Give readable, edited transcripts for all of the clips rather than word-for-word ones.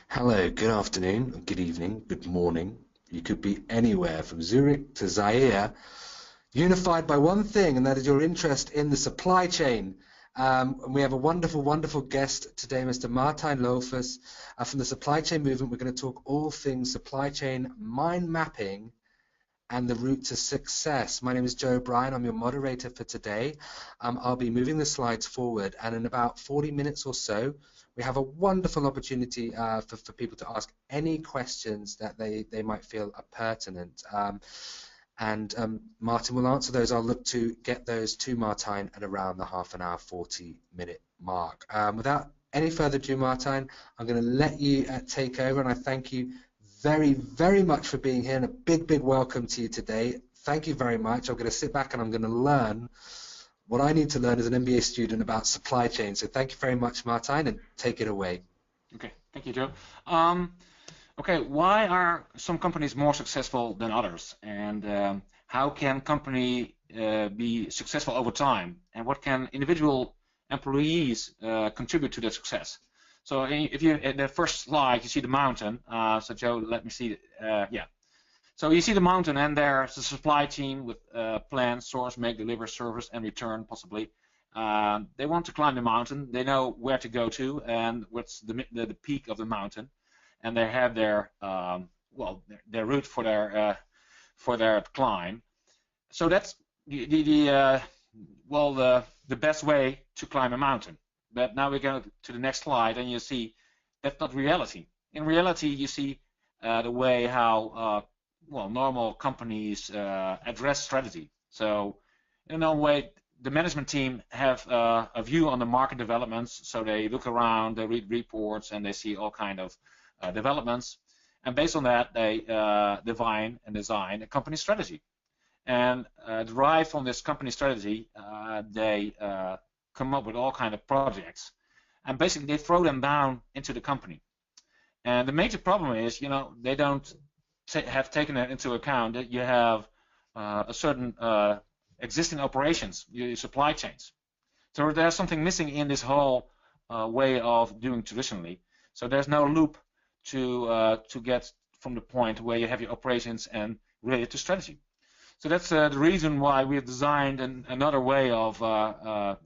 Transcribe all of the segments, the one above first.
Hello, good afternoon, good evening, good morning. You could be anywhere from Zurich to Zaire, unified by one thing, and that is your interest in the supply chain. And we have a wonderful, wonderful guest today, Mr. Martijn Lofvers from the supply chain movement. We're going to talk all things supply chain mind mapping and the route to success. My name is Joe Bryan. I'm your moderator for today. I'll be moving the slides forward, and in about 40 minutes or so, we have a wonderful opportunity for people to ask any questions that they might feel are pertinent. Martin will answer those. I'll look to get those to Martijn at around the half an hour, 40-minute mark. Without any further ado, Martijn, I'm going to let you take over, and I thank you very, very much for being here, and a big, big welcome to you today. Thank you very much. I'm going to sit back and I'm going to learn what I need to learn as an MBA student about supply chain. So thank you very much, Martijn, and take it away. Okay, thank you, Joe. Okay, why are some companies more successful than others? And how can company be successful over time? And what can individual employees contribute to their success? So if you, in the first slide, you see the mountain. So Joe, let me see. Yeah. So you see the mountain, and there's the supply chain with plan, source, make, deliver, service, and return, possibly. They want to climb the mountain. They know where to go to and what's the peak of the mountain, and they have their their route for their climb. So that's the best way to climb a mountain. But now we go to the next slide, and you see that's not reality. In reality, you see the way how normal companies address strategy. So in a normal way, the management team have a view on the market developments. So they look around, they read reports, and they see all kind of developments. And based on that, they define and design a company strategy. And derived from this company strategy, they come up with all kind of projects, and basically they throw them down into the company. And the major problem is, they don't have taken it into account that you have a certain existing operations, your supply chains. So there's something missing in this whole way of doing traditionally. So there's no loop to get from the point where you have your operations and related to strategy. So that's the reason why we have designed another way of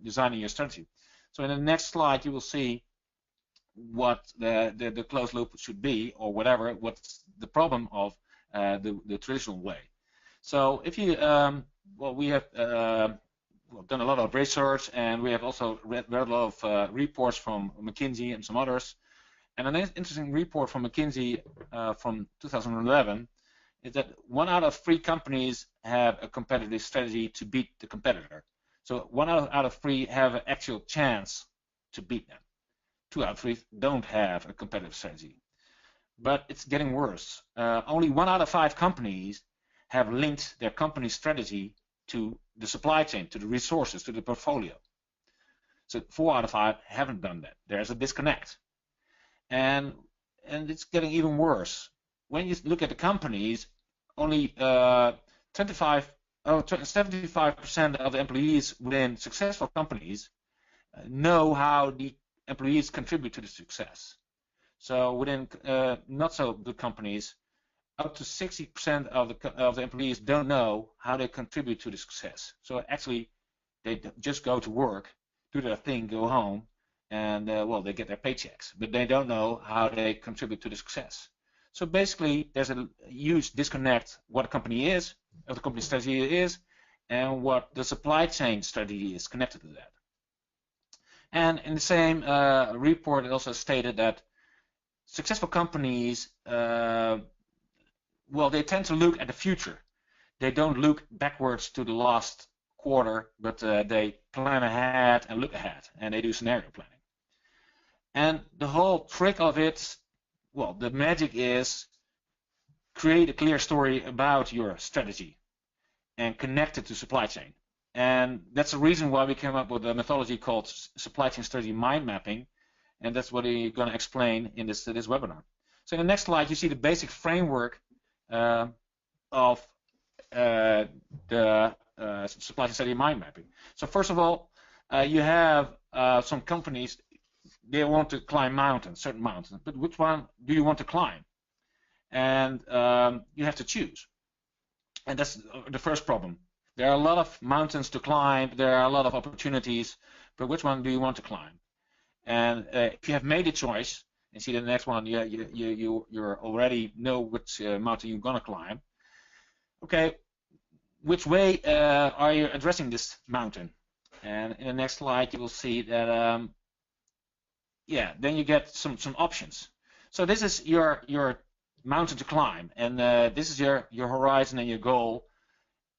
designing your strategy. So in the next slide, you will see what the closed loop should be, or what's the problem of the traditional way. So if you, we have done a lot of research, and we have also read a lot of reports from McKinsey and some others. And an interesting report from McKinsey from 2011 is that 1 out of 3 companies have a competitive strategy to beat the competitor. So 1 out of 3 have an actual chance to beat them. 2 out of 3 don't have a competitive strategy. But it's getting worse. Only 1 out of 5 companies have linked their company strategy to the supply chain, to the resources, to the portfolio. So 4 out of 5 haven't done that. There's a disconnect. And it's getting even worse. When you look at the companies, only 75% of the employees within successful companies know how the employees contribute to the success. So within not so good companies, up to 60% of the employees don't know how they contribute to the success. So actually, they just go to work, do their thing, go home, and they get their paychecks, but they don't know how they contribute to the success. So basically, there's a huge disconnect what a company is, what the company strategy is, and what the supply chain strategy is connected to that. And in the same report, it also stated that successful companies, they tend to look at the future. They don't look backwards to the last quarter, but they plan ahead and look ahead, and they do scenario planning. And the whole trick of it, the magic is create a clear story about your strategy and connect it to supply chain. And that's the reason why we came up with a methodology called supply chain strategy mind mapping, and that's what we're going to explain in this webinar. So in the next slide, you see the basic framework of the supply chain strategy mind mapping. So first of all, you have some companies. they want to climb mountains, certain mountains, but which one do you want to climb? And you have to choose. And that's the first problem. There are a lot of mountains to climb, there are a lot of opportunities, but which one do you want to climb? And if you have made a choice, and see the next one, you already know which mountain you're gonna climb. Okay, which way are you addressing this mountain? And in the next slide, you will see that yeah, then you get some options. So this is your mountain to climb, and this is your horizon and your goal.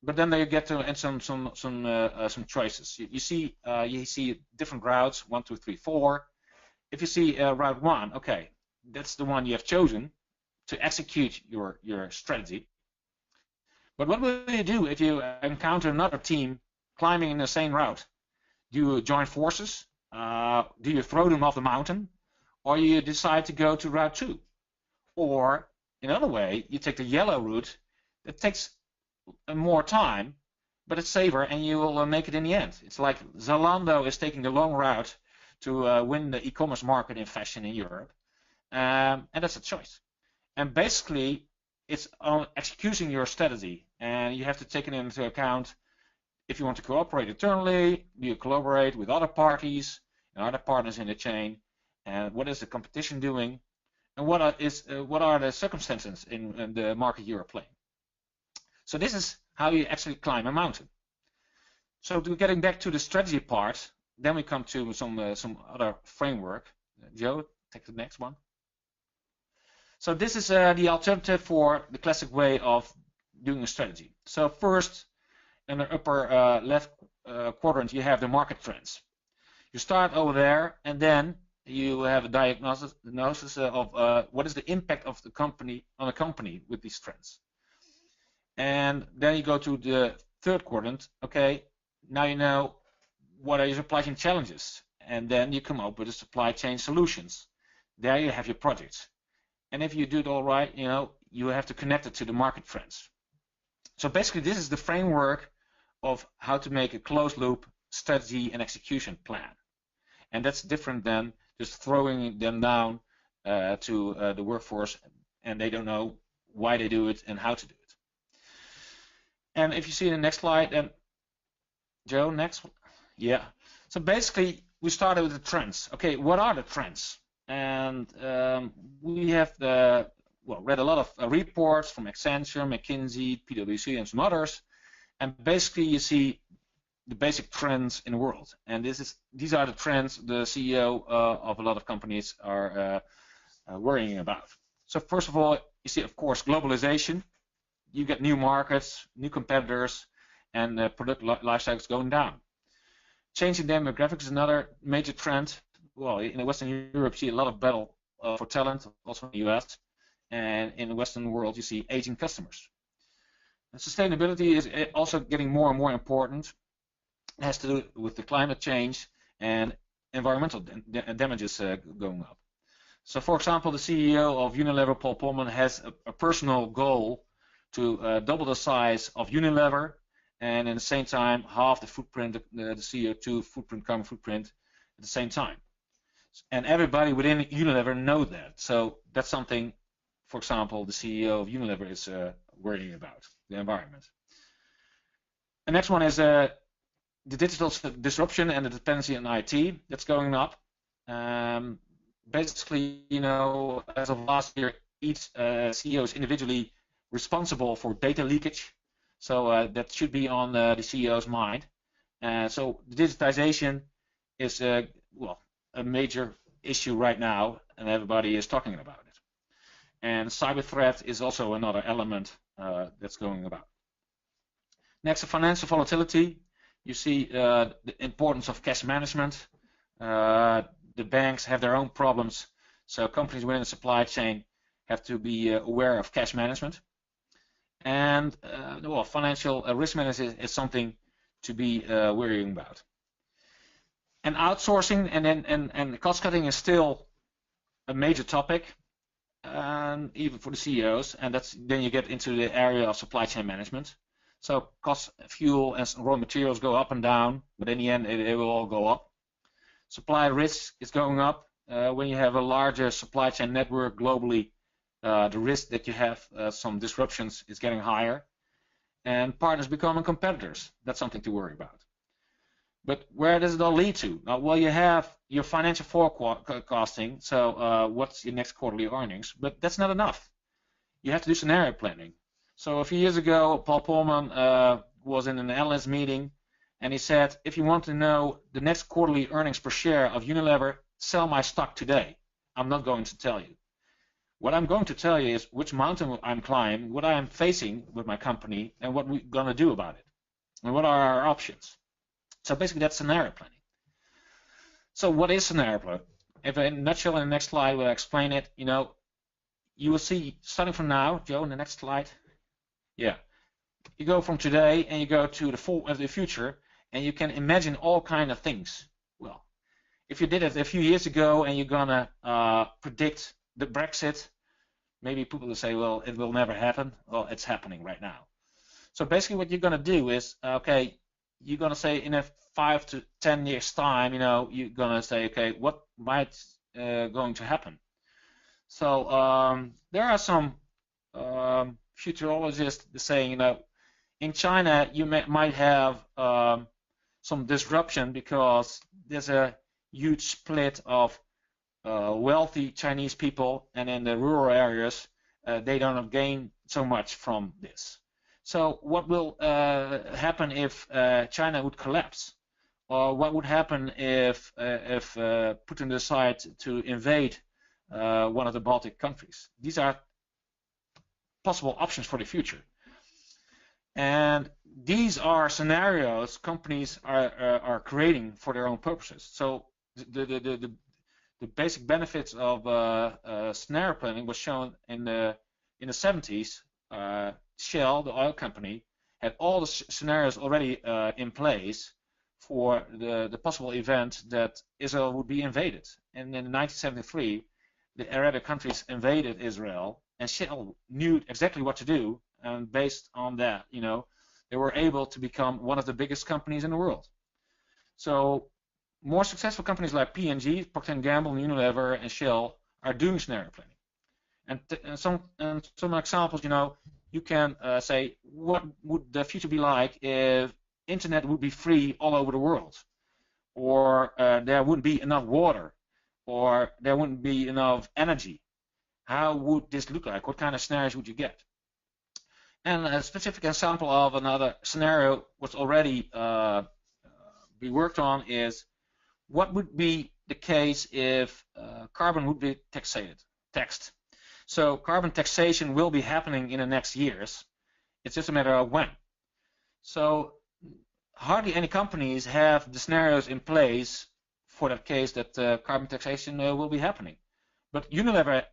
But then you get to and some choices. You see different routes, 1, 2, 3, 4. If you see route 1, okay, that's the one you have chosen to execute your strategy. But what will you do if you encounter another team climbing in the same route? Do you join forces? Do you throw them off the mountain? Or you decide to go to route 2? Or, another way, you take the yellow route. It takes more time, but it's safer, and you will make it in the end. It's like Zalando is taking the long route to win the e-commerce market in fashion in Europe, and that's a choice. And basically, it's on executing your strategy, and you have to take it into account. If you want to cooperate internally, do you collaborate with other parties and other partners in the chain, and what is the competition doing, and what are the circumstances in the market you are playing. So this is how you actually climb a mountain. So getting back to the strategy part, then we come to some other framework. Joe, take the next one. So this is the alternative for the classic way of doing a strategy. So first, in the upper left quadrant, you have the market trends. You start over there, and then you have a diagnosis of what is the impact of the company on a company with these trends. And then you go to the third quadrant. Okay, now you know what are your supply chain challenges, and then you come up with the supply chain solutions. There you have your projects. And if you do it all right, you know, you have to connect it to the market trends. So basically, this is the framework of how to make a closed loop strategy and execution plan. And that's different than just throwing them down to the workforce, and they don't know why they do it and how to do it. And if you see the next slide, then Joe, next. Yeah. So basically, we started with the trends. Okay, what are the trends? And we have read a lot of reports from Accenture, McKinsey, PwC, and some others. And basically, you see the basic trends in the world. And these are the trends the CEO of a lot of companies are worrying about. So first of all, you see, of course, globalization. You get new markets, new competitors, and product life cycles going down. Changing demographics is another major trend. Well, in Western Europe, you see a lot of battle for talent, also in the US. And in the Western world, you see aging customers. And sustainability is also getting more and more important. It has to do with the climate change and environmental damages going up. So, for example, the CEO of Unilever, Paul Polman, has a personal goal to double the size of Unilever, and at the same time half the footprint, the CO2 footprint, carbon footprint, at the same time. And everybody within Unilever knows that. So that's something, for example, the CEO of Unilever is worrying about, the environment. The next one is the digital disruption and the dependency on IT that's going up. Basically, you know, as of last year, each CEO is individually responsible for data leakage, so that should be on the CEO's mind. So digitization is a major issue right now, and everybody is talking about it. And cyber threat is also another element that's going about. Next, financial volatility. You see the importance of cash management. The banks have their own problems, so companies within the supply chain have to be aware of cash management. And financial risk management is something to be worrying about. And outsourcing and cost cutting is still a major topic, even for the CEOs. And then you get into the area of supply chain management. So cost, fuel, and raw materials go up and down, but in the end, it will all go up. Supply risk is going up. when you have a larger supply chain network globally, the risk that you have some disruptions is getting higher, and partners becoming competitors. That's something to worry about. But where does it all lead to? Well, you have your financial forecasting, so what's your next quarterly earnings, but that's not enough. You have to do scenario planning. So a few years ago, Paul Polman was in an analyst meeting, and he said, if you want to know the next quarterly earnings per share of Unilever, sell my stock today. I'm not going to tell you. What I'm going to tell you is which mountain I'm climbing, what I am facing with my company, and what we're going to do about it, and what are our options. So basically, that's scenario planning. So what is scenario planning? If in a nutshell, in the next slide, we'll explain it. You will see, starting from now, Joe, in the next slide. Yeah. You go from today and you go to the future, and you can imagine all kinds of things. Well, if you did it a few years ago and you're gonna predict the Brexit, maybe people will say, well, it will never happen. Well, it's happening right now. So basically what you're gonna do is, okay, you're gonna say in a 5 to 10 years time, you're gonna say, okay, what might going to happen? So there are some futurologists saying, in China you might have some disruption because there's a huge split of wealthy Chinese people, and in the rural areas they don't gain so much from this. So what will happen if China would collapse? Or what would happen if Putin decides to invade one of the Baltic countries? These are possible options for the future. And these are scenarios companies are creating for their own purposes. So the basic benefits of scenario planning was shown in the 70s. Shell, the oil company, had all the scenarios already in place for the possible event that Israel would be invaded. And in 1973, the Arab countries invaded Israel, and Shell knew exactly what to do. And based on that, they were able to become one of the biggest companies in the world. So more successful companies like P&G, Procter & Gamble, Unilever, and Shell are doing scenario planning. And some examples, you can say, what would the future be like if internet would be free all over the world? Or there wouldn't be enough water? Or there wouldn't be enough energy? How would this look like? What kind of scenarios would you get? And a specific example of another scenario was already be worked on is, what would be the case if carbon would be taxed? So carbon taxation will be happening in the next years. It's just a matter of when. So hardly any companies have the scenarios in place for that case that carbon taxation will be happening. But Unilever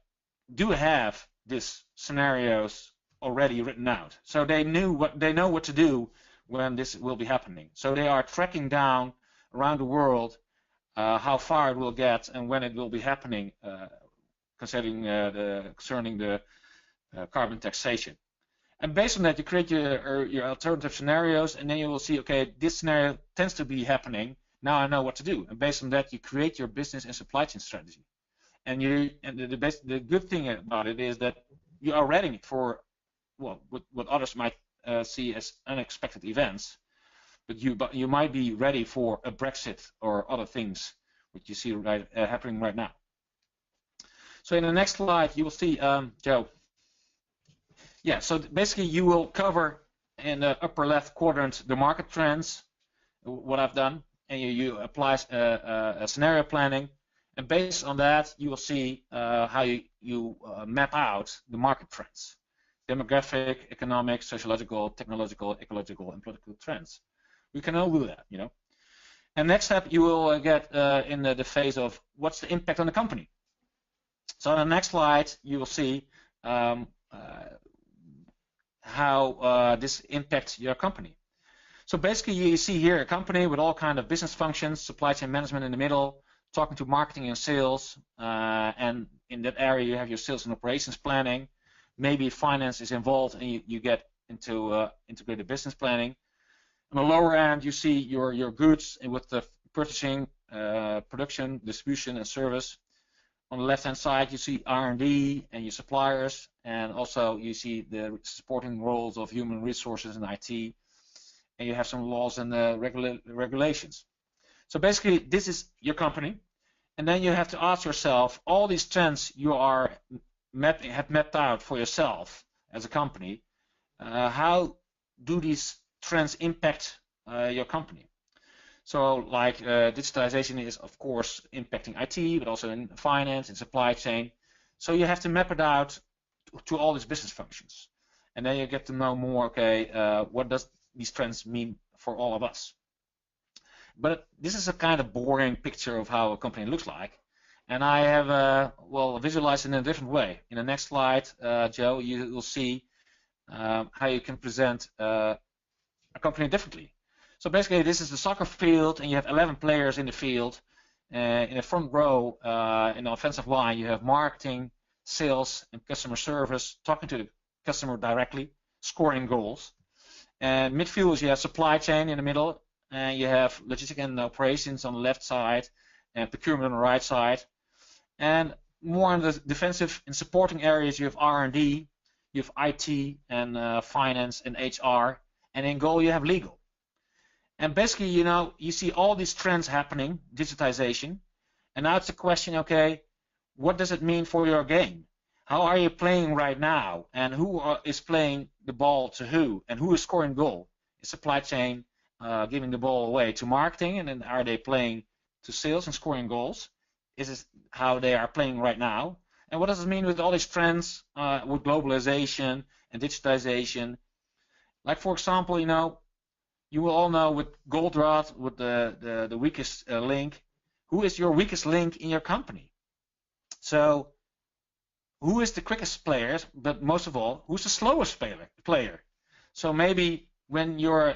do have these scenarios already written out. So they know what to do when this will be happening. So they are tracking down around the world how far it will get and when it will be happening concerning the carbon taxation. And based on that, you create your alternative scenarios, and then you will see, okay, this scenario tends to be happening. Now I know what to do. And based on that, you create your business and supply chain strategy. And the good thing about it is that you are ready for what others might see as unexpected events, but you might be ready for a Brexit or other things which you see happening right now. So in the next slide, you will see, Joe. Yeah, so basically you will cover in the upper left quadrant the market trends, what I've done, and you apply a scenario planning, and based on that you will see how you map out the market trends, demographic, economic, sociological, technological, ecological, and political trends. We can all do that, And next step you will get in the phase of what's the impact on the company. So on the next slide you will see how this impacts your company. So basically you see here a company with all kinds of business functions, supply chain management in the middle, talking to marketing and sales, and in that area you have your sales and operations planning. Maybe finance is involved and you get into integrated business planning. On the lower end you see your goods with the purchasing, production, distribution, and service. on the left-hand side, you see R&D and your suppliers, and also you see the supporting roles of human resources and IT, and you have some laws and regulations. So basically, this is your company, and then you have to ask yourself, all these trends you have mapped out for yourself as a company, how do these trends impact your company? So like digitalization is of course impacting IT, but also in finance and supply chain. So you have to map it out to all these business functions. And then you get to know more, okay, what does these trends mean for all of us? But this is a kind of boring picture of how a company looks like. And I have, visualized it in a different way. In the next slide, Joe, you will see how you can present a company differently. So basically, this is the soccer field, and you have 11 players in the field. In the front row, in the offensive line, you have marketing, sales, and customer service, talking to the customer directly, scoring goals. And midfielders, you have supply chain in the middle, and you have logistics and operations on the left side, and procurement on the right side. And more on the defensive and supporting areas, you have R&D, you have IT, and finance and HR, and in goal you have legal. And basically, you see all these trends happening, digitization, and now it's the question, okay, what does it mean for your game? How are you playing right now? And who is playing the ball to who? And who is scoring goal? Is supply chain giving the ball away to marketing, and then are they playing to sales and scoring goals? Is this how they are playing right now? And what does it mean with all these trends with globalization and digitization? Like, for example, you will all know with Goldratt, with the weakest link, who is your weakest link in your company? So who is the quickest player, but most of all, who's the slowest player? So maybe when your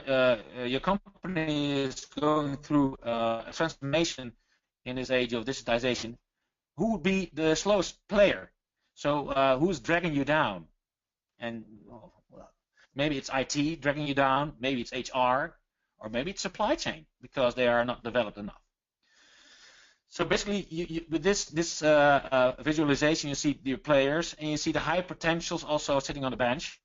company is going through a transformation in this age of digitization, who would be the slowest player? So who's dragging you down? And maybe it's IT dragging you down, maybe it's HR, or maybe it's supply chain because they are not developed enough. So basically, with this visualization, you see your players, and you see the high potentials also sitting on the bench.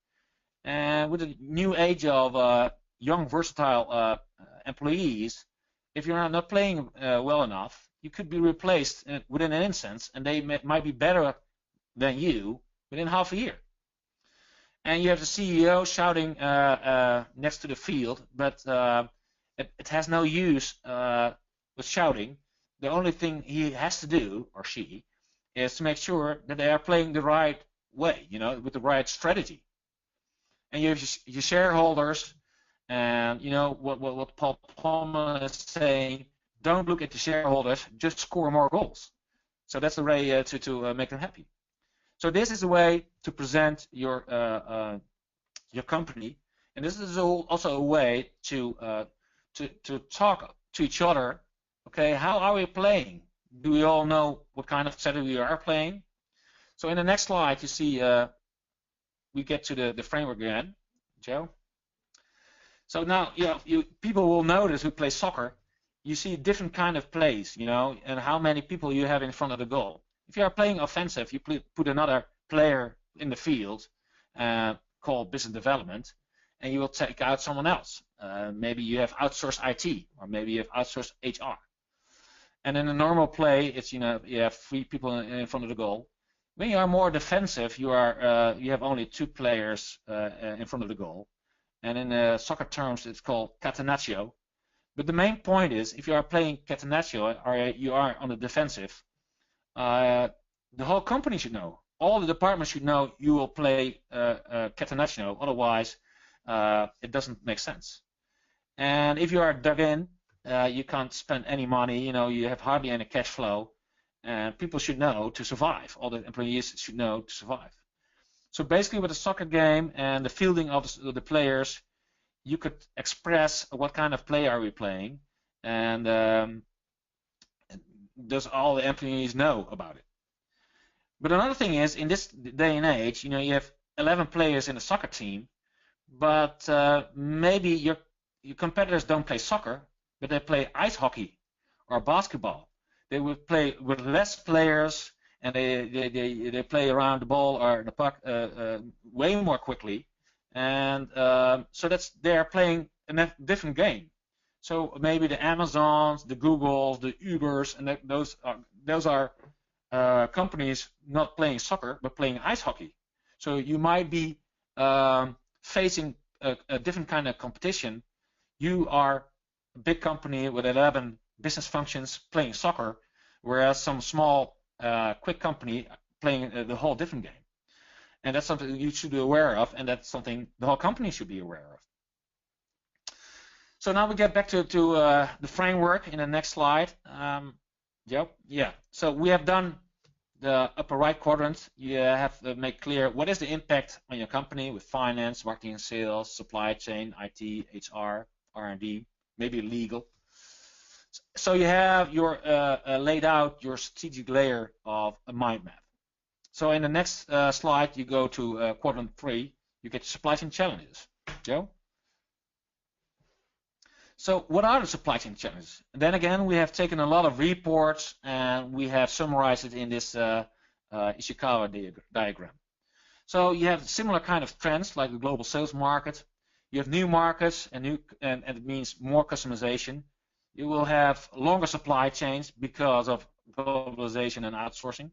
And with the new age of young, versatile employees, if you're not playing well enough, you could be replaced within an instant, and they might be better than you within half a year. And you have the CEO shouting next to the field, but it has no use with shouting. The only thing he has to do, or she, is to make sure that they are playing the right way, with the right strategy. And you have your shareholders, and what Paul Palmer is saying, don't look at the shareholders, just score more goals. So that's the way to make them happy. So this is a way to present your company, and this is also a way to talk to each other. Okay, how are we playing? Do we all know what kind of setup we are playing? So in the next slide, you see we get to the framework again, Joe. So now, people will notice who play soccer. You see different kind of plays, and how many people you have in front of the goal. If you are playing offensive, you put another player in the field called business development, and you will take out someone else. Maybe you have outsourced IT, or maybe you have outsourced HR. And in a normal play, it's you have 3 people in front of the goal. When you are more defensive, you have only 2 players in front of the goal. And in soccer terms, it's called catenaccio. But the main point is, if you are playing catenaccio, or you are on the defensive, the whole company should know. All the departments should know you will play catenaccio. Otherwise, it doesn't make sense. And if you are dug in, you can't spend any money. You have hardly any cash flow, and people should know to survive. All the employees should know to survive. So basically, with a soccer game and the fielding of the players, you could express what kind of play are we playing, and does all the employees know about it. But another thing is, in this day and age, you have 11 players in a soccer team, but maybe your competitors don't play soccer, but they play ice hockey or basketball. They would play with less players, and they play around the ball or the puck way more quickly, and so they're playing a different game. So maybe the Amazons, the Googles, the Ubers, and those are companies not playing soccer but playing ice hockey. So you might be facing a different kind of competition. You are a big company with 11 business functions playing soccer, whereas some small, quick company playing the whole different game. And that's something you should be aware of, and that's something the whole company should be aware of. So now we get back to the framework in the next slide. Yeah. So we have done the upper right quadrant. You have to make clear what is the impact on your company with finance, marketing and sales, supply chain, IT, HR, R&D, maybe legal. So you have your laid out your strategic layer of a mind map. So in the next slide, you go to quadrant 3. You get supply chain challenges. Joe? So what are the supply chain challenges? And then again, we have taken a lot of reports and we have summarized it in this Ishikawa diagram. So you have similar kind of trends like the global sales market. You have new markets and it means more customization. You will have longer supply chains because of globalization and outsourcing.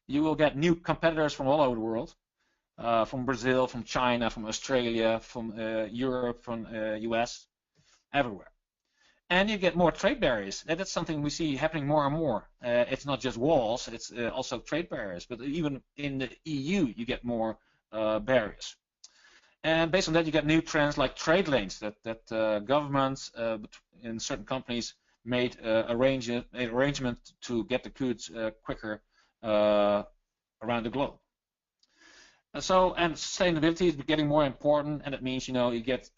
You will get new competitors from all over the world, from Brazil, from China, from Australia, from Europe, from US. Everywhere. And you get more trade barriers. That's something we see happening more and more. It's not just walls, it's also trade barriers. But even in the EU, you get more barriers. And based on that, you get new trends like trade lanes that governments in certain companies made arrangement to get the goods quicker around the globe. And sustainability is getting more important, and it means you get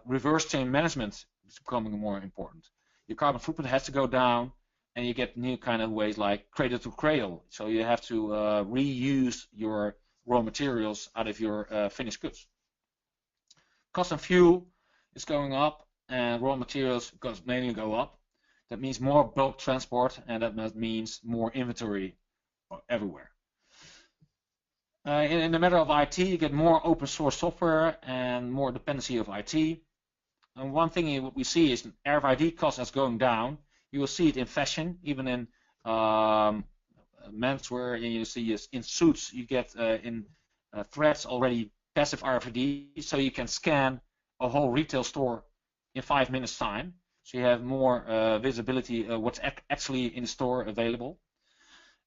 reverse chain management is becoming more important. Your carbon footprint has to go down, and you get new kind of ways like cradle to cradle. So you have to reuse your raw materials out of your finished goods. Cost of fuel is going up, and raw materials mainly go up. That means more bulk transport, and that means more inventory everywhere. In the matter of IT, you get more open source software and more dependency of IT. And one thing we see is RFID cost is going down. You will see it in fashion, even in menswear, and you see in suits. You get in threads already passive RFID, so you can scan a whole retail store in 5 minutes time. So you have more visibility of what's actually in the store available.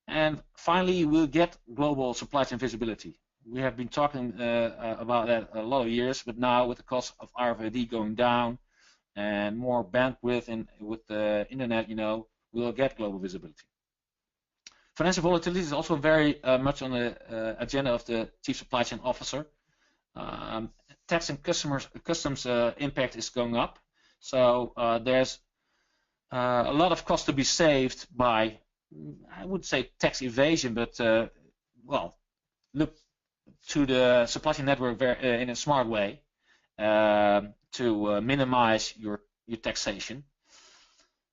And finally, you will get global supply chain visibility. We have been talking about that a lot of years, but now with the cost of RFID going down and more bandwidth and with the internet, we will get global visibility. Financial volatility is also very much on the agenda of the Chief Supply Chain Officer. Tax and customs impact is going up. So there's a lot of cost to be saved by, I would say, tax evasion, but well, look to the supply chain network in a smart way to minimize your taxation.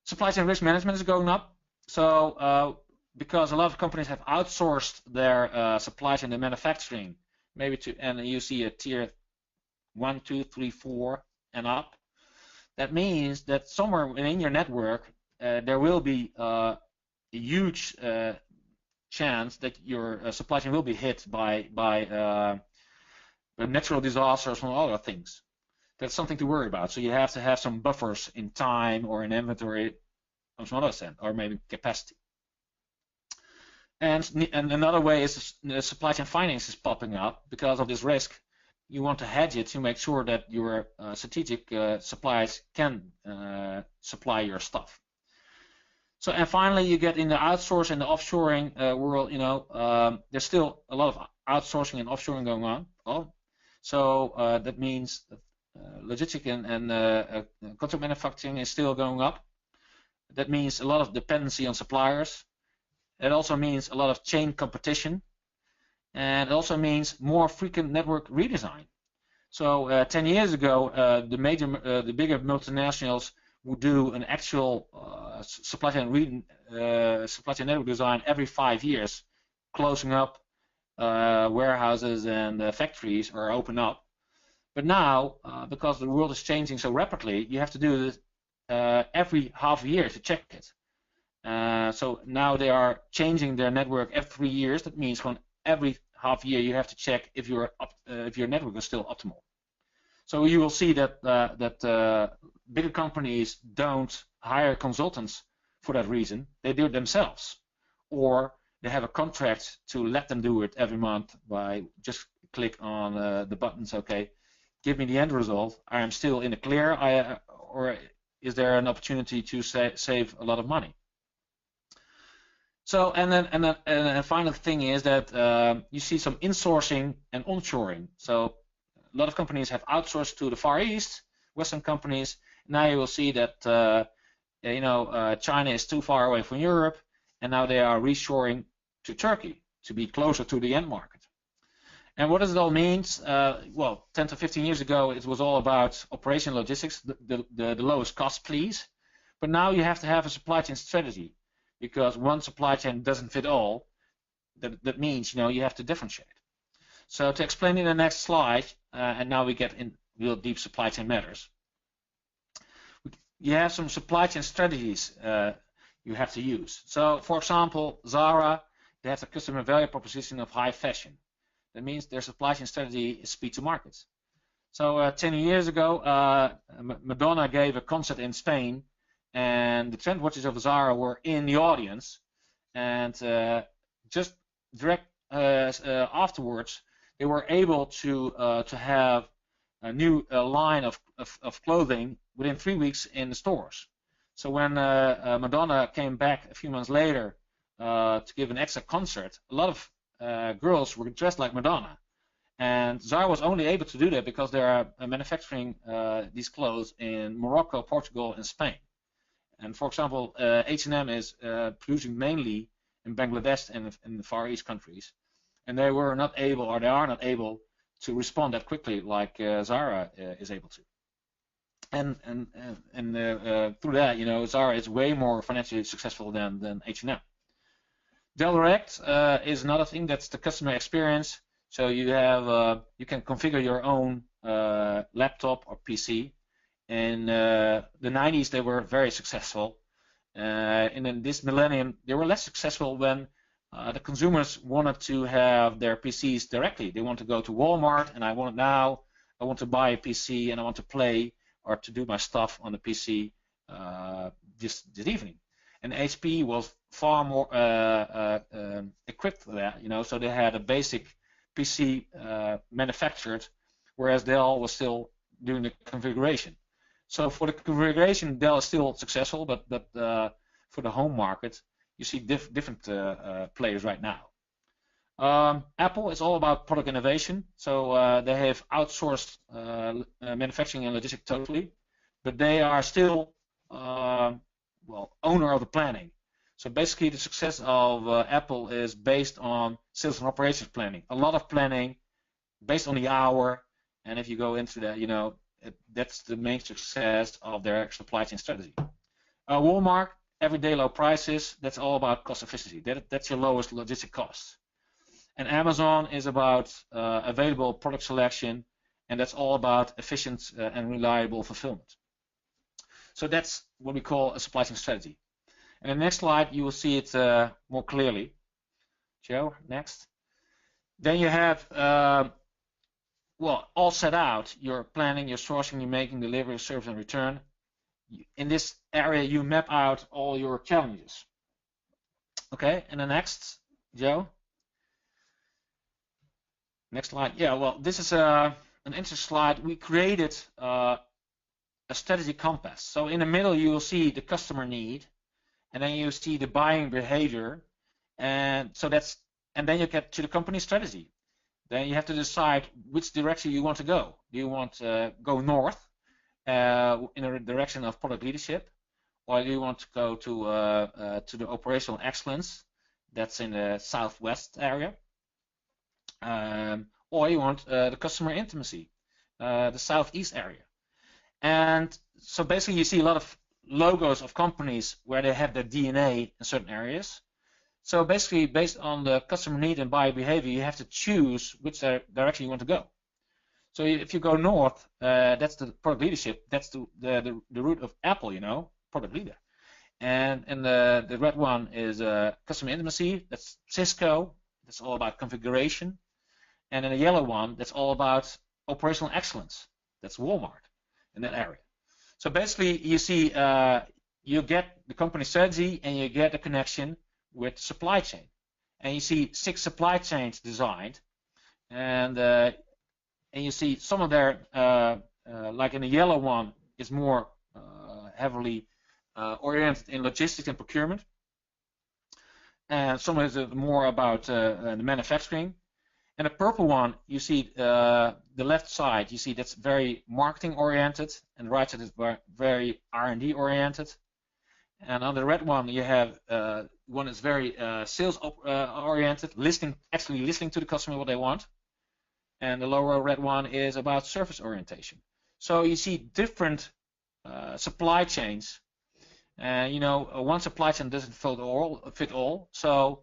Supply chain risk management is going up. So because a lot of companies have outsourced their supply chain and manufacturing, and you see a tier 1, 2, 3, 4 and up. That means that somewhere in your network there will be a huge chance that your supply chain will be hit by natural disasters and other things. That's something to worry about. So you have to have some buffers in time or in inventory on some other sense, or maybe capacity. And another way is supply chain finance is popping up because of this risk. You want to hedge it to make sure that your strategic suppliers can supply your stuff. So, and finally, you get in the outsourcing and the offshoring world. There's still a lot of outsourcing and offshoring going on. So that means logistics and contract manufacturing is still going up. That means a lot of dependency on suppliers. It also means a lot of chain competition, and it also means more frequent network redesign. So 10 years ago, the bigger multinationals would do an actual supply chain network design every 5 years closing up warehouses and factories or open up. But now, because the world is changing so rapidly, you have to do this every half a year to check it. So now they are changing their network every 3 years. That means every half year you have to check if your network is still optimal. So you will see that bigger companies don't hire consultants for that reason. They do it themselves, or they have a contract to let them do it every month by just click on the buttons. Okay, give me the end result. I am still in the clear, or is there an opportunity to save a lot of money? So and then final thing is that you see some insourcing and onshoring. So a lot of companies have outsourced to the Far East, Western companies. Now you will see that China is too far away from Europe, and now they are reshoring to Turkey to be closer to the end market. And what does it all mean? Well, 10 to 15 years ago, it was all about operation logistics, the lowest cost, please. But now you have to have a supply chain strategy, because one supply chain doesn't fit all. That means you have to differentiate. So to explain in the next slide, and now we get in real deep supply chain matters. You have some supply chain strategies you have to use. So for example, Zara, they have a customer value proposition of high fashion. That means their supply chain strategy is speed to market. So 10 years ago, Madonna gave a concert in Spain, and the trend watches of Zara were in the audience, and just direct afterwards, they were able to have a new line of clothing within 3 weeks in the stores. So when Madonna came back a few months later to give an extra concert, a lot of girls were dressed like Madonna. And Zara was only able to do that because they are manufacturing these clothes in Morocco, Portugal, and Spain. And for example, H&M is producing mainly in Bangladesh and in the Far East countries. And they were not able, or they are not able, to respond that quickly like Zara is able to. And through that, Zara is way more financially successful than H&M. Direct is another thing. That's the customer experience. So you have you can configure your own laptop or PC. In the 90s, they were very successful. And in this millennium, they were less successful when the consumers wanted to have their PCs directly. They want to go to Walmart, and I want to buy a PC, and I want to play or to do my stuff on the PC this evening. And HP was far more equipped for that, so they had a basic PC manufactured, whereas Dell was still doing the configuration. So for the configuration, Dell is still successful, but for the home market, you see different players right now. Apple is all about product innovation, so they have outsourced manufacturing and logistics totally, but they are still owner of the planning. So basically, the success of Apple is based on sales and operations planning. A lot of planning based on the hour, and if you go into that, that's the main success of their supply chain strategy. Walmart, everyday low prices. That's all about cost efficiency. That's your lowest logistic cost. And Amazon is about available product selection, and that's all about efficient and reliable fulfillment. So that's what we call a supply chain strategy. And the next slide, you will see it more clearly. Joe, next. Then you have, all set out. Your planning, your sourcing, your making, delivery, service, and return. In this area, you map out all your challenges. Okay, and the next, Joe. Next slide. Yeah, well, this is an interesting slide. We created a strategy compass. So in the middle, you will see the customer need, and then you see the buying behavior, and then you get to the company strategy. Then you have to decide which direction you want to go. Do you want to go north in a direction of product leadership, or do you want to go to the operational excellence that's in the southwest area, or you want the customer intimacy, the southeast area? And so basically, you see a lot of logos of companies where they have their DNA in certain areas. So basically, based on the customer need and buyer behavior, you have to choose which direction you want to go. So if you go north, that's the product leadership. That's the root of Apple, you know, product leader. And the red one is customer intimacy. That's Cisco. That's all about configuration. And then the yellow one, that's all about operational excellence. That's Walmart in that area. So basically, you see, you get the company strategy and you get a connection with supply chain. And you see 6 supply chains designed, and you see some of their, like in the yellow one, is more heavily oriented in logistics and procurement, and some is more about the manufacturing. And the purple one, you see the left side, you see that's very marketing oriented, and the right side is very R&D oriented. And on the red one, you have one is very sales oriented, actually listening to the customer what they want. And the lower red one is about service orientation. So you see different supply chains. And you know, one supply chain doesn't fit all. So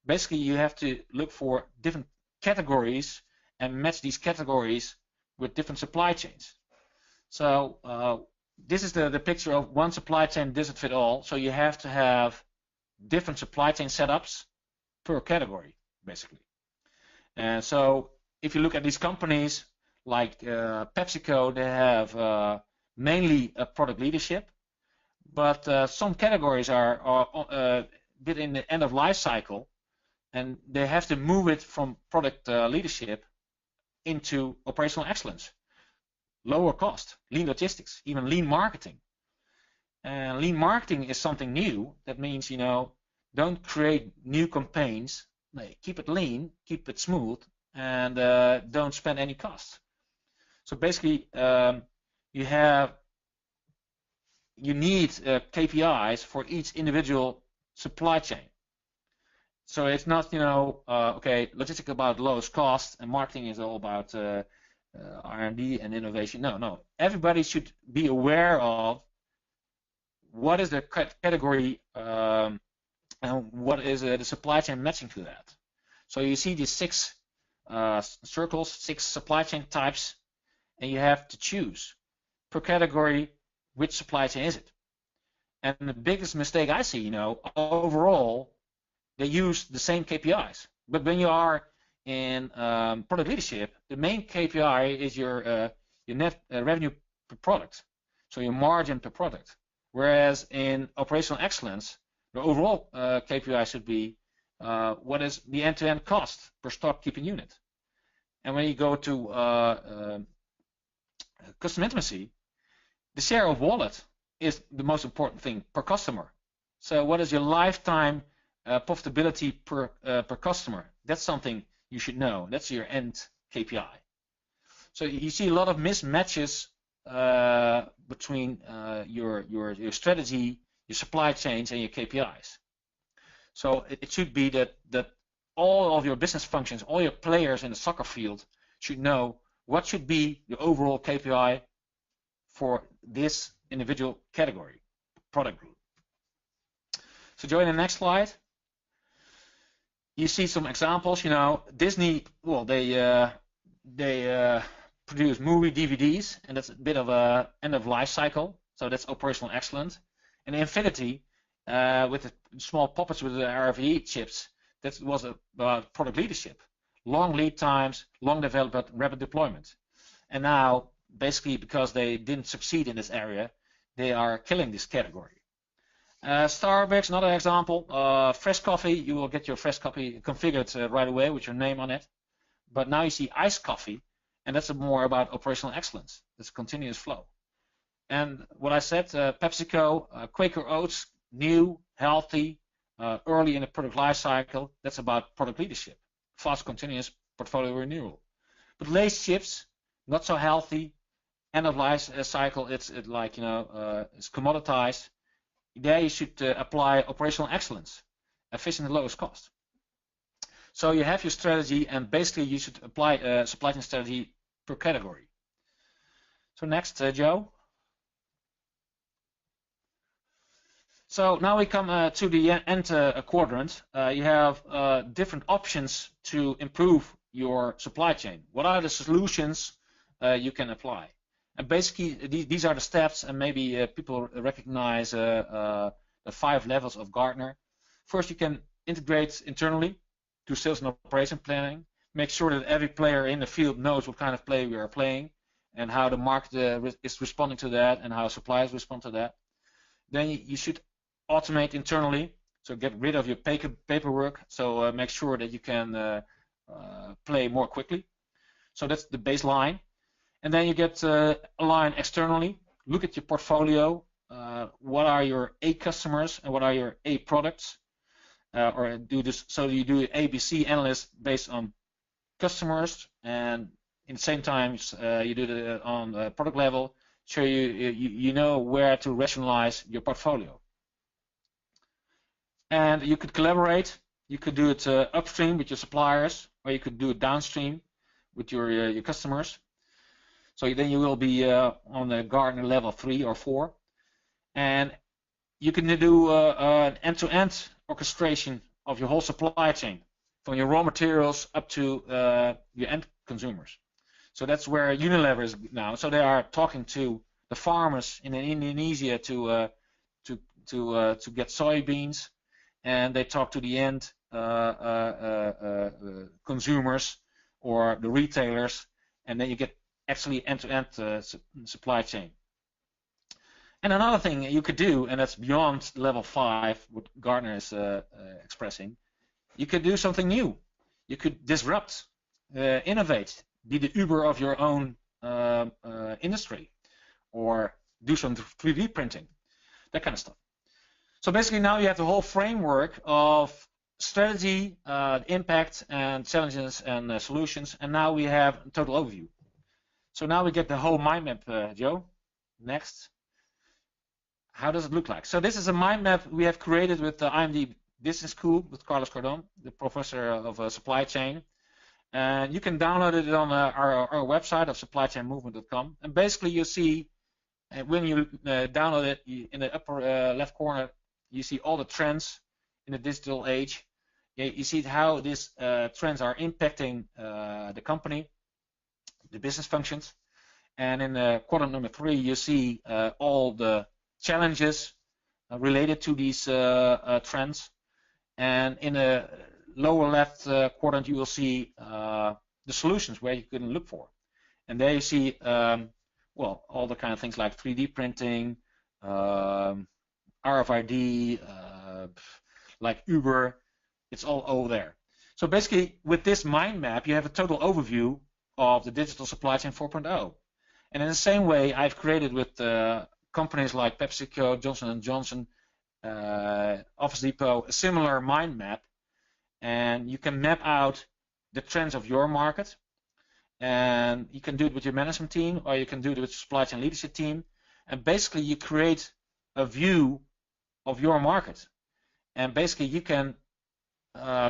basically, you have to look for different categories and match these categories with different supply chains. So this is the picture of one supply chain doesn't fit all. So you have to have different supply chain setups per category, basically. And so if you look at these companies like PepsiCo, they have mainly a product leadership, but some categories are a bit in the end of life cycle, and they have to move it from product leadership into operational excellence, lower cost, lean logistics, even lean marketing. And lean marketing is something new. That means, you know, don't create new campaigns. Keep it lean, keep it smooth, and don't spend any cost. So basically, you need KPIs for each individual supply chain. So it's not, you know, okay, logistics about lowest cost and marketing is all about R&D and innovation. No. Everybody should be aware of what is the category and what is the supply chain matching to that. So you see these 6 circles, 6 supply chain types, and you have to choose per category which supply chain is it. And the biggest mistake I see, you know, overall, they use the same KPIs. But when you are in product leadership, the main KPI is your net revenue per product, so your margin per product. Whereas in operational excellence, the overall KPI should be what is the end-to-end cost per stock keeping unit. And when you go to customer intimacy, the share of wallet is the most important thing per customer. So what is your lifetime profitability per customer? That's something you should know. That's your end KPI. So you see a lot of mismatches between your strategy, your supply chains, and your KPIs. So it should be that all of your business functions, all your players in the soccer field should know what should be the overall KPI for this individual category, product group. So join the next slide. You see some examples. You know, Disney. Well, they produce movie DVDs, and that's a bit of a end of life cycle. So that's operational excellence. And Infinity, with the small puppets with the RFID chips, that was about product leadership, long lead times, long development, rapid deployment. And now, basically, because they didn't succeed in this area, they are killing this category. Starbucks, another example. Fresh coffee, you will get your fresh coffee configured right away with your name on it. But now you see iced coffee, and that's more about operational excellence. It's a continuous flow. And what I said, PepsiCo, Quaker Oats, new, healthy, early in the product life cycle. That's about product leadership, fast, continuous portfolio renewal. But Lay's chips, not so healthy, end of life cycle. It's like, you know, it's commoditized. There you should apply operational excellence, efficient and lowest cost. So you have your strategy, and basically you should apply a supply chain strategy per category. So next, Joe. So now we come to the end quadrant. You have different options to improve your supply chain. What are the solutions you can apply? And basically, these are the steps, and maybe people recognize the 5 levels of Gartner. First, you can integrate internally to sales and operation planning. Make sure that every player in the field knows what kind of play we are playing and how the market is responding to that and how suppliers respond to that. Then you should automate internally, so get rid of your paperwork, so make sure that you can play more quickly. So that's the baseline. And then you get align externally, look at your portfolio, what are your A customers and what are your A products, or do this, so you do ABC analysis based on customers, and in the same time you do it on the product level, so you know where to rationalize your portfolio. And you could collaborate. You could do it upstream with your suppliers, or you could do it downstream with your customers. So then you will be on the Gartner level 3 or 4, and you can do an end-to-end orchestration of your whole supply chain, from your raw materials up to your end consumers. So that's where Unilever is now. So they are talking to the farmers in Indonesia to get soybeans, and they talk to the end consumers or the retailers, and then you get actually end-to-end supply chain. And another thing you could do, and that's beyond level 5, what Gartner is expressing, you could do something new. You could disrupt, innovate, be the Uber of your own industry, or do some 3D printing, that kind of stuff. So basically now you have the whole framework of strategy, impact, and challenges and solutions, and now we have a total overview. So now we get the whole mind map, Joe. Next. How does it look like? So this is a mind map we have created with the IMD Business School with Carlos Cardon, the professor of supply chain. And you can download it on our website of supplychainmovement.com. And basically you see, when you download it, in the upper left corner, you see all the trends in the digital age. You see how these trends are impacting the company, the business functions. And in quadrant number 3, you see all the challenges related to these trends. And in the lower left quadrant, you will see the solutions where you can look for. And there you see, well, all the kind of things like 3D printing, RFID, like Uber. It's all over there. So basically, with this mind map, you have a total overview of the digital supply chain 4.0. And in the same way, I've created with companies like PepsiCo, Johnson & Johnson, Office Depot, a similar mind map. And you can map out the trends of your market. And you can do it with your management team, or you can do it with your supply chain leadership team. And basically, you create a view of your market. And basically, you can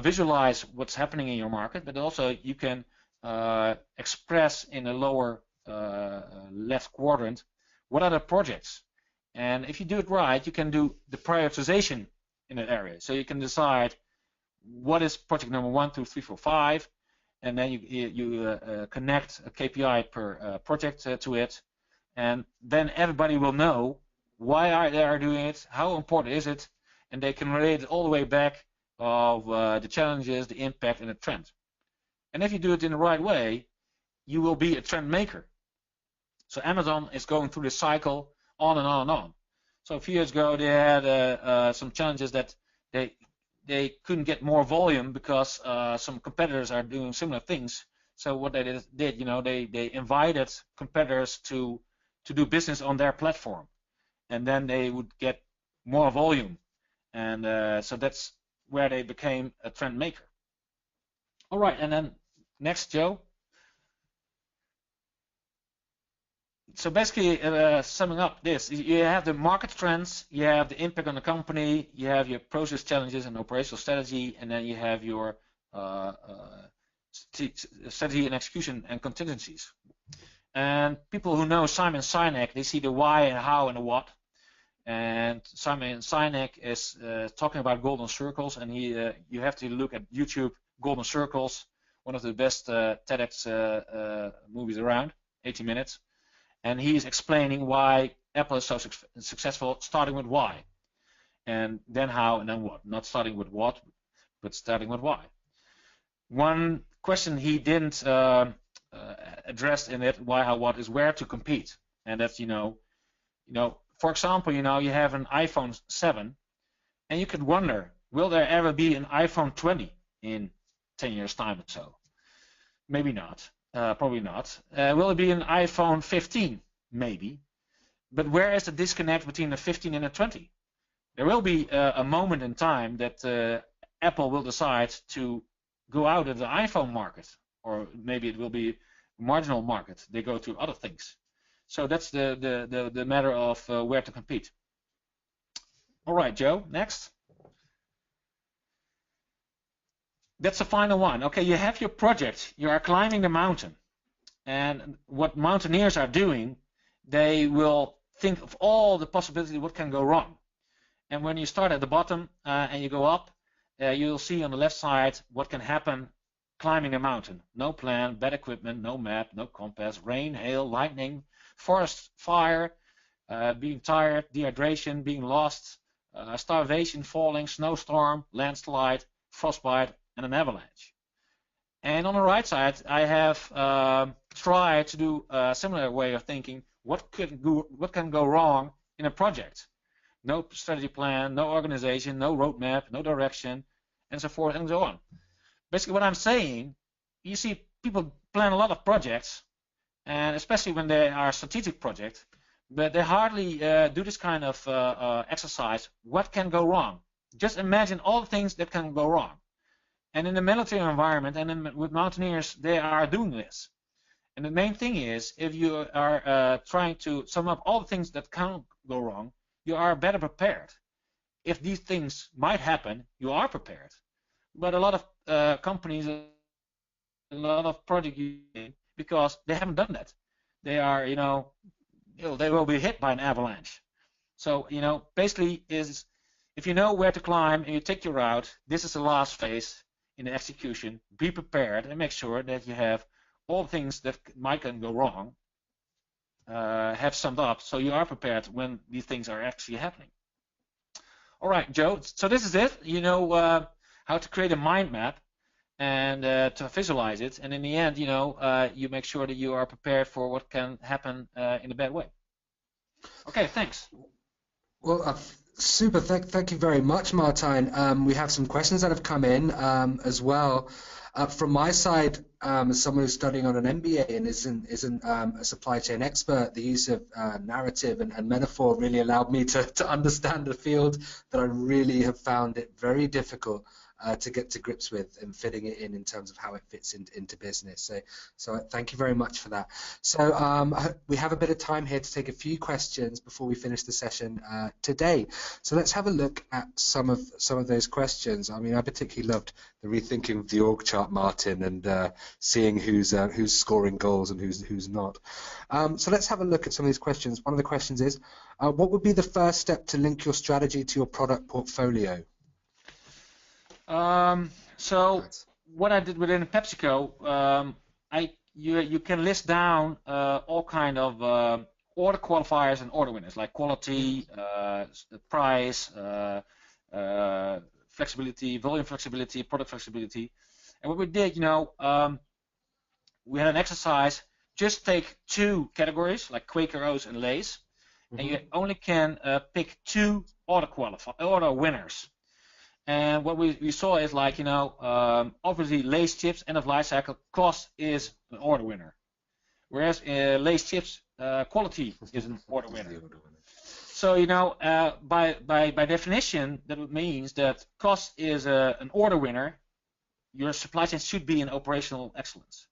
visualize what's happening in your market, but also you can express in the lower left quadrant what are the projects. And if you do it right, you can do the prioritization in that area. So you can decide what is project number 1, 2, 3, 4, 5, and then you connect a KPI per project to it, and then everybody will know why they are doing it, how important is it, and they can relate it all the way back of the challenges, the impact, and the trend. And if you do it in the right way, you will be a trend maker. So Amazon is going through this cycle on and on and on. So a few years ago, they had some challenges that they couldn't get more volume because some competitors are doing similar things. So what they did, you know, they invited competitors to do business on their platform, and then they would get more volume, and so that's where they became a trend maker. All right, and then next, Joe. So basically, summing up this, you have the market trends, you have the impact on the company, you have your process challenges and operational strategy, and then you have your strategy and execution and contingencies. And people who know Simon Sinek, they see the why and how and the what. And Simon Sinek is talking about golden circles, and you have to look at YouTube Golden Circles, one of the best TEDx movies around, 80 minutes. And he's explaining why Apple is so successful, starting with why, and then how, and then what. Not starting with what, but starting with why. One question he didn't address in it, why, how, what, is where to compete. And that's, for example, you have an iPhone 7, and you could wonder, will there ever be an iPhone 20 in 10 years' time or so? Maybe not. Probably not. Will it be an iPhone 15? Maybe. But where is the disconnect between the 15 and the 20? There will be a moment in time that Apple will decide to go out of the iPhone market, or maybe it will be a marginal market. They go to other things. So that's the matter of where to compete. All right, Joe, next. That's the final one. Okay, you have your project. You are climbing the mountain. And what mountaineers are doing, they will think of all the possibilities what can go wrong. And when you start at the bottom and you go up, you'll see on the left side what can happen climbing a mountain. No plan, bad equipment, no map, no compass, rain, hail, lightning, forest fire, being tired, dehydration, being lost, starvation, falling, snowstorm, landslide, frostbite, and an avalanche. And on the right side, I have tried to do a similar way of thinking. What can go wrong in a project? No strategy plan, no organization, no roadmap, no direction, and so forth and so on. Basically, what I'm saying, you see people plan a lot of projects, and especially when they are strategic projects, but they hardly do this kind of exercise. What can go wrong? Just imagine all the things that can go wrong. And in the military environment and with mountaineers, they are doing this. And the main thing is, if you are trying to sum up all the things that can go wrong, you are better prepared. If these things might happen, you are prepared. But a lot of companies, a lot of projects, because they haven't done that. They are, they will be hit by an avalanche. So, basically is, if you know where to climb and you take your route, this is the last phase in the execution. Be prepared and make sure that you have all things that might go wrong have summed up, so you are prepared when these things are actually happening. All right, Joe. So this is it. You know how to create a mind map and to visualize it, and in the end, you make sure that you are prepared for what can happen in a bad way. Okay, thanks. Well, super. Thank you very much, Martijn. We have some questions that have come in as well. From my side, as someone who's studying on an MBA and isn't a supply chain expert, the use of narrative and metaphor really allowed me to understand the field that I really have found it very difficult to get to grips with and fitting it in terms of how it fits into business. So thank you very much for that. So we have a bit of time here to take a few questions before we finish the session today. So let's have a look at some of those questions. I mean, I particularly loved the rethinking of the org chart, Martin, and seeing who's scoring goals and who's not. So let's have a look at some of these questions. One of the questions is, what would be the first step to link your strategy to your product portfolio? So what I did within PepsiCo, you can list down all kind of order qualifiers and order winners, like quality, price, flexibility, volume flexibility, product flexibility. And what we did, we had an exercise. Just take two categories, like Quaker Oats and Lay's, and you only can pick two order winners. And what we saw is like, obviously Lay's chips, end of life cycle, cost is an order winner. Whereas Lay's chips, quality is an order winner. So, by definition, that means that cost is an order winner. Your supply chain should be in operational excellence.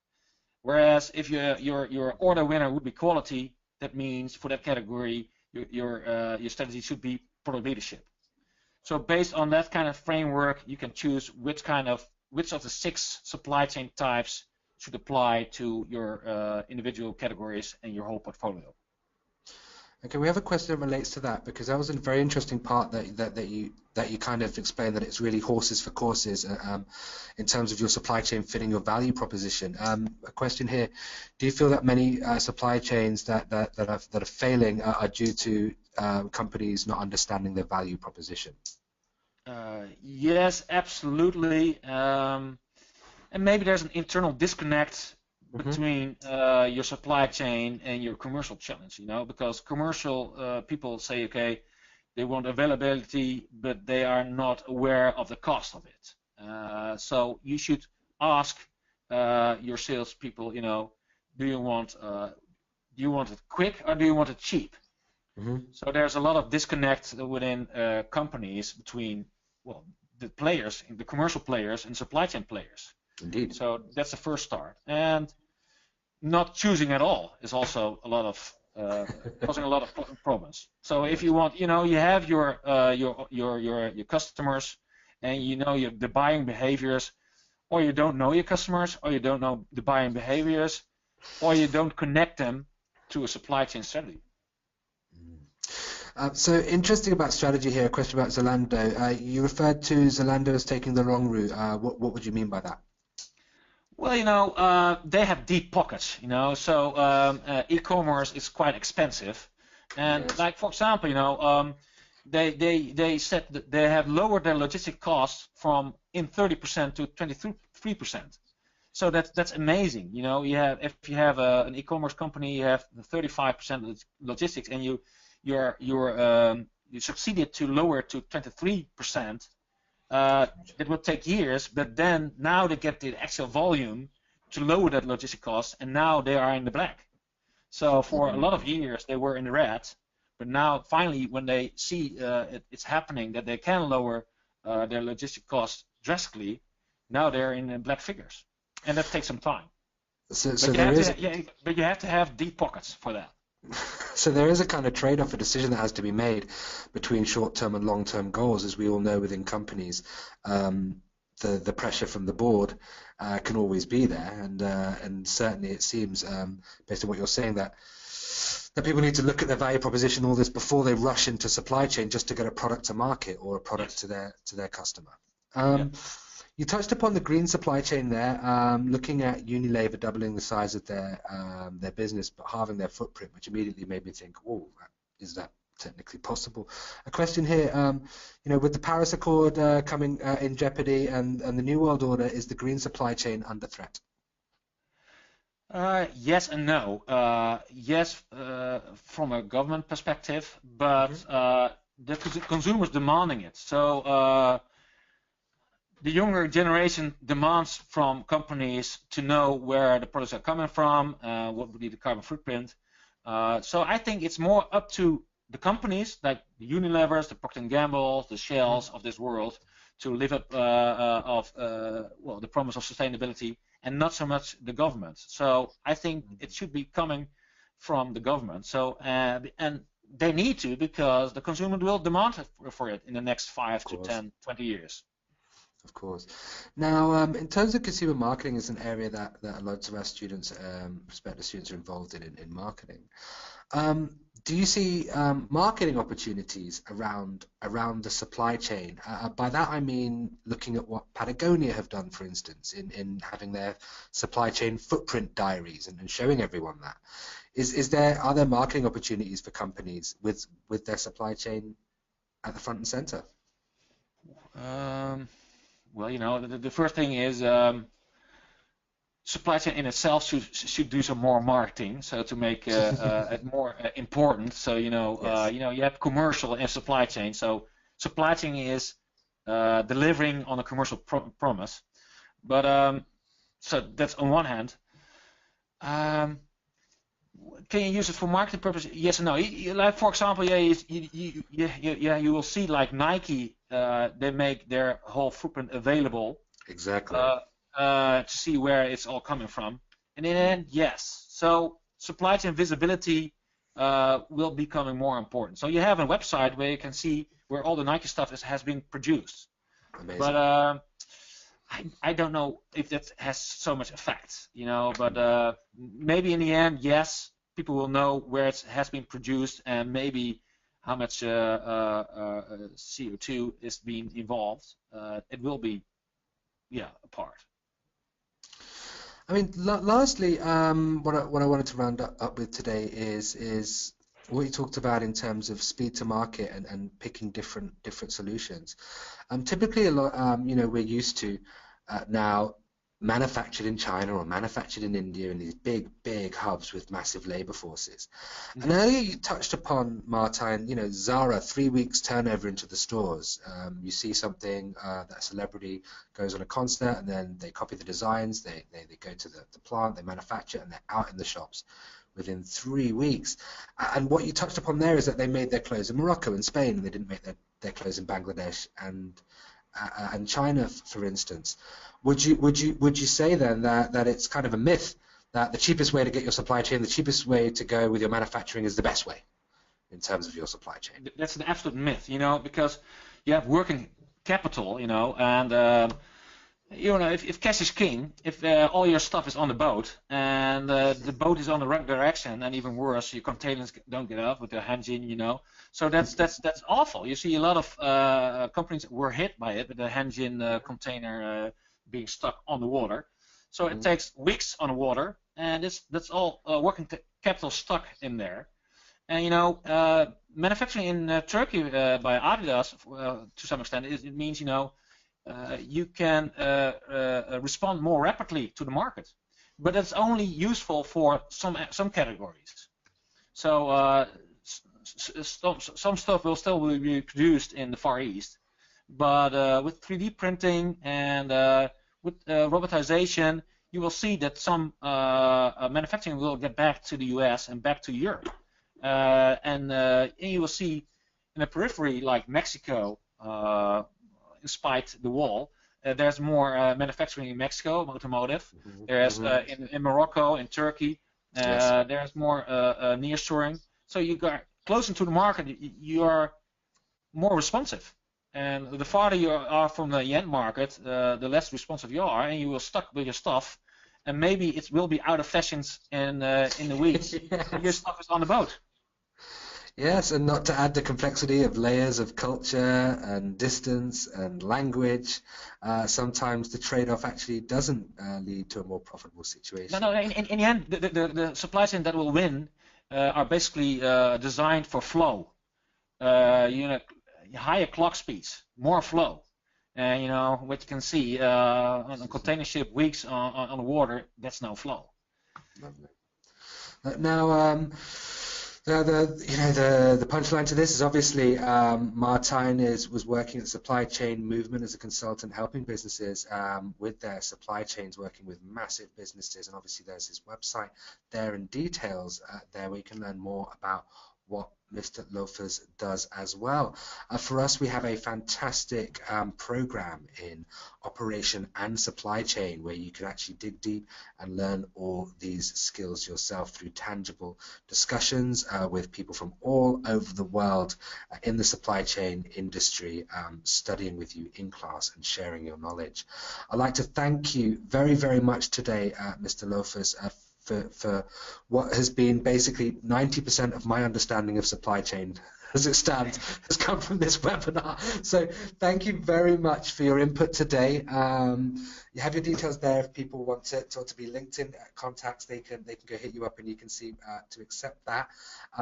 Whereas if your order winner would be quality, that means for that category, your strategy should be product leadership. So based on that kind of framework, you can choose which of the 6 supply chain types should apply to your individual categories and your whole portfolio. Okay, we have a question that relates to that because that was a very interesting part that you kind of explained that it's really horses for courses in terms of your supply chain fitting your value proposition. A question here: do you feel that many supply chains that are failing are due to companies not understanding their value proposition? Yes, absolutely. And maybe there's an internal disconnect between your supply chain and your commercial challenge, because commercial people say, okay, they want availability, but they are not aware of the cost of it. So you should ask your salespeople, do you want it quick or do you want it cheap? So there's a lot of disconnect within companies between, well, the players, the commercial players and supply chain players. Indeed. So that's the first start. And not choosing at all is also a lot of causing a lot of problems. So if you want, you have your customers, and the buying behaviors, or you don't know your customers, or you don't know the buying behaviors, or you don't connect them to a supply chain strategy. So interesting about strategy here. A question about Zalando. You referred to Zalando as taking the wrong route. What would you mean by that? Well, they have deep pockets, so e-commerce is quite expensive. And Yes. like, for example, they said that they have lowered their logistic costs from 30% to 23%. So that's amazing. If you have an e-commerce company, you have 35% logistics, and you succeeded to lower to 23%. It will take years, but then now they get the actual volume to lower that logistic cost, and now they are in the black. So for a lot of years they were in the red, but now finally when they see it's happening that they can lower their logistic costs drastically, now they're in the black figures, and that takes some time. But you have to have deep pockets for that. So there is a kind of trade-off, a decision that has to be made between short-term and long-term goals, as we all know within companies. The pressure from the board can always be there, and certainly it seems, based on what you're saying, that people need to look at their value proposition, all this, before they rush into supply chain just to get a product to market or a product to their customer. You touched upon the green supply chain there, looking at Unilever doubling the size of their business but halving their footprint, which immediately made me think, oh, is that technically possible? A question here, with the Paris Accord coming in jeopardy and the New World Order, is the green supply chain under threat? Yes and no. Yes, from a government perspective, but the consumers demanding it. So the younger generation demands from companies to know where the products are coming from, what would be the carbon footprint. So I think it's more up to the companies like the Unilevers, the Procter & Gambles, the Shells of this world to live up the promise of sustainability, and not so much the government. So I think it should be coming from the government. So and they need to, because the consumer will demand for it in the next 5 to 10, 20 years. Of course. Now, in terms of consumer marketing, is an area that lots of our students, prospective students, are involved in marketing. Do you see marketing opportunities around the supply chain? By that I mean looking at what Patagonia have done, for instance, in having their supply chain footprint diaries and showing everyone that. Are there marketing opportunities for companies with their supply chain at the front and center? Well, the first thing is supply chain in itself should do some more marketing, so to make it more important. So you have commercial and supply chain. So supply chain is delivering on a commercial promise, but so that's on one hand. Can you use it for marketing purposes? Yes and no. Like, for example, you will see like Nike. They make their whole footprint available. Exactly. To see where it's all coming from. And in the end, yes. So supply chain visibility will be becoming more important. So you have a website where you can see where all the Nike stuff has been produced. Amazing. But I don't know if that has so much effect, but maybe in the end, yes, people will know where it has been produced and maybe how much CO2 is being involved. It will be, yeah, a part. I mean, lastly, what I wanted to round up with today is what you talked about in terms of speed to market and picking different solutions. Typically, a lot, we're used to now manufactured in China or manufactured in India in these big hubs with massive labor forces. And earlier you touched upon, Martijn, Zara, 3 weeks turnover into the stores. You see something, that celebrity goes on a concert and then they copy the designs, they go to the plant, they manufacture, and they're out in the shops within 3 weeks. And what you touched upon there is that they made their clothes in Morocco and Spain, and they didn't make their clothes in Bangladesh and China, for instance. Would you say then that it's kind of a myth that the cheapest way to get your supply chain, the cheapest way to go with your manufacturing is the best way in terms of your supply chain? That's an absolute myth, because you have working capital, and if cash is king, if all your stuff is on the boat and the boat is on the wrong direction, and even worse, your containers don't get off with the engine, so that's awful. You see a lot of companies were hit by it with the engine container being stuck on the water. So it takes weeks on the water, and that's all working capital stuck in there. And manufacturing in Turkey by Adidas to some extent, it means you can respond more rapidly to the market, but that's only useful for some categories. So some stuff will still be produced in the Far East, but with 3D printing and with robotization, you will see that some manufacturing will get back to the US and back to Europe, and you will see in the periphery like Mexico. Despite the wall, there's more manufacturing in Mexico, automotive. There's in Morocco, in Turkey, there's more nearshoring. So you got closer to the market, you are more responsive. And the farther you are from the end market, the less responsive you are, and you will stuck with your stuff. And maybe it will be out of fashions in the weeks. Yes. Your stuff is on the boat. Yes, and not to add the complexity of layers of culture and distance and language, sometimes the trade-off actually doesn't lead to a more profitable situation. No, in the end, the supply chain that will win are basically designed for flow. Higher clock speeds, more flow. What you can see on a container ship, weeks on the water, that's no flow. Lovely. Now, the punchline to this is obviously Martijn was working at the supply chain movement as a consultant, helping businesses with their supply chains, working with massive businesses, and obviously there's his website there and details there where you can learn more about what Mr. Lofvers does as well. For us, we have a fantastic program in operation and supply chain where you can actually dig deep and learn all these skills yourself through tangible discussions with people from all over the world in the supply chain industry, studying with you in class and sharing your knowledge. I'd like to thank you very, very much today, Mr. Lofvers, for what has been basically 90% of my understanding of supply chain as it stands has come from this webinar. So thank you very much for your input today. You have your details there if people want to be LinkedIn contacts, they can go hit you up and you can see to accept that.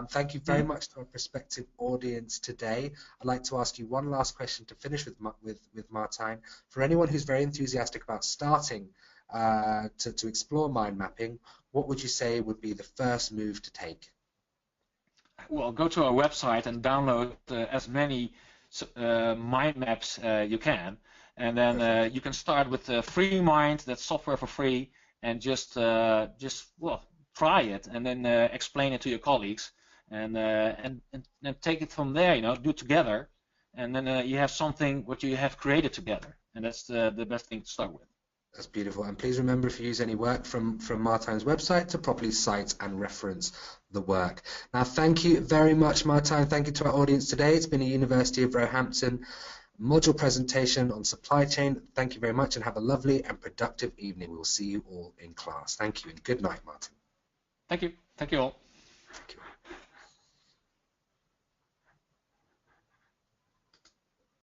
Thank you very much to our prospective audience today. I'd like to ask you one last question to finish with Martijn. For anyone who's very enthusiastic about starting to explore mind mapping, what would you say would be the first move to take? Well, go to our website and download as many mind maps you can, and then you can start with Free Mind, that's software for free, and just try it, and then explain it to your colleagues, and take it from there. Do it together, and then you have something what you have created together, and that's the best thing to start with. That's beautiful. And please remember, if you use any work from Martijn's website, to properly cite and reference the work. Now, thank you very much, Martijn. Thank you to our audience today. It's been a University of Roehampton module presentation on supply chain. Thank you very much and have a lovely and productive evening. We'll see you all in class. Thank you and good night, Martijn. Thank you. Thank you all. Thank you.